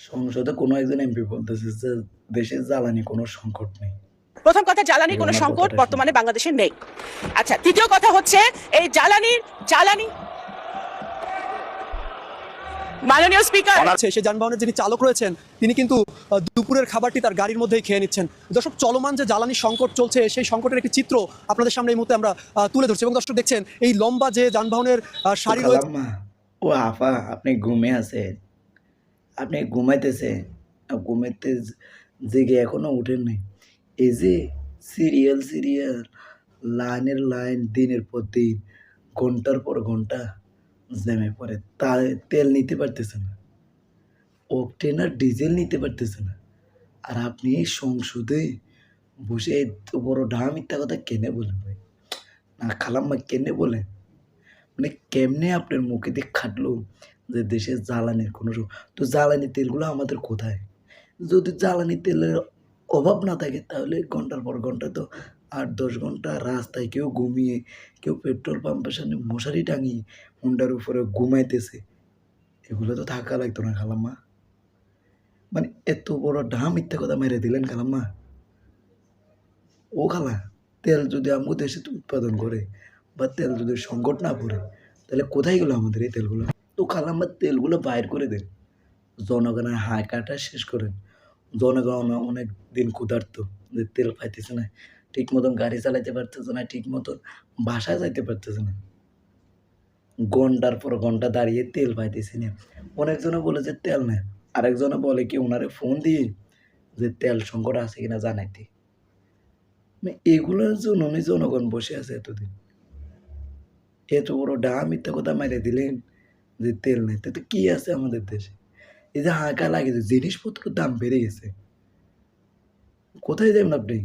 সংসদে কোনো একজন এমপি বলতেছে যে দেশে জ্বালানি কোনো সংকট নেই। প্রথম কথা, জ্বালানির কোনো ওনার সংকট কথাটা বর্তমানে শুনুন। বাংলাদেশে নেই। আচ্ছা, দ্বিতীয় কথা হচ্ছে এই জ্বালানি মাননীয় স্পিকার আছে সে যানবাহনের যিনি চালক রয়েছেন তিনি কিন্তু দুপুরের খাবারটি তার গাড়ির মধ্যেই খেয়ে নিচ্ছেন। দর্শক, চলমান যে জ্বালানি সংকট চলছে সেই সংকটের একটি চিত্র আপনাদের সামনে এই মুহূর্তে আমরা তুলে ধরছি। এবং দর্শক দেখছেন এই লম্বা যে যানবাহনের ও সারি রয়েছে। খালাম্মা, ও আফা, আপনি ঘুমে আছেন, আপনি ঘুমাইতেছেন, ঘুমাইতে জেগে এখনো উঠেন নাই। এই যে সিরিয়াল লাইনের লাইন দিনের পর দিন, ঘন্টার পর ঘন্টা জ্যামে পড়ে, তা তেল নিতে পারতেছে না, অকটেন আর ডিজেল নিতে পারতেছে না। আর আপনি এই সংসদে বসে এত বড় ঢা মিথ্যা কথা কেনে বলেন ভাই? না খালাম্মা, কেনে বলেন? মানে কেমনে আপনার মুখে দিয়ে খাটলো যে দেশে জ্বালানির কোনো তো জ্বালানি তেলগুলো আমাদের কোথায়? যদি জ্বালানি তেলের অভাব না থাকে তাহলে ঘন্টার পর ঘন্টা তো ৮-১০ ঘন্টা রাস্তায় কেউ ঘুমিয়ে, কেউ পেট্রোল পাম্পের সামনে মশারি টাঙিয়ে হুন্ডার উপরে ঘুমাইতেছে। এগুলো তো থাকা লাগতো না খালাম্মা। মানে এত বড় মিথ্যা কথা মেরে দিলেন খালাম্মা। ও খালা, তেল যদি আমগো দেশে উৎপাদন করে বা তেল যদি সংকট না পড়ে, তাহলে কোথায় গেল আমাদের এই তেলগুলো? তো খালাম্মা, তেলগুলো বাইর করে দেন, জনগণের হায় কাটা শেষ করেন। জনগণ অনেক দিন ক্ষুধার্ত, যে তেল পাইতেছে না, ঠিক মতন গাড়ি চালাইতে পারতেছে না, ঠিক মতন বাসায় যাইতে পারতেছে না, ঘন্টার পর ঘন্টা দাঁড়িয়ে তেল পাইতেছি না। অনেকজনে বলে যে তেল নেই, আরেকজনে বলে কি ওনারে ফোন দিয়ে যে তেল সংকট আছে কিনা জানাইতে। মানে এগুলোর জন্য জনগণ বসে আছে এতদিন। এত বড় মিথ্যা কথা মাইরে দিলেন যে তেল নেই। তো কি আছে আমাদের দেশে? এই যে হাঁকা লাগে, যে জিনিসপত্রের দাম বেড়ে গেছে, কোথায় যাবেন আপনি?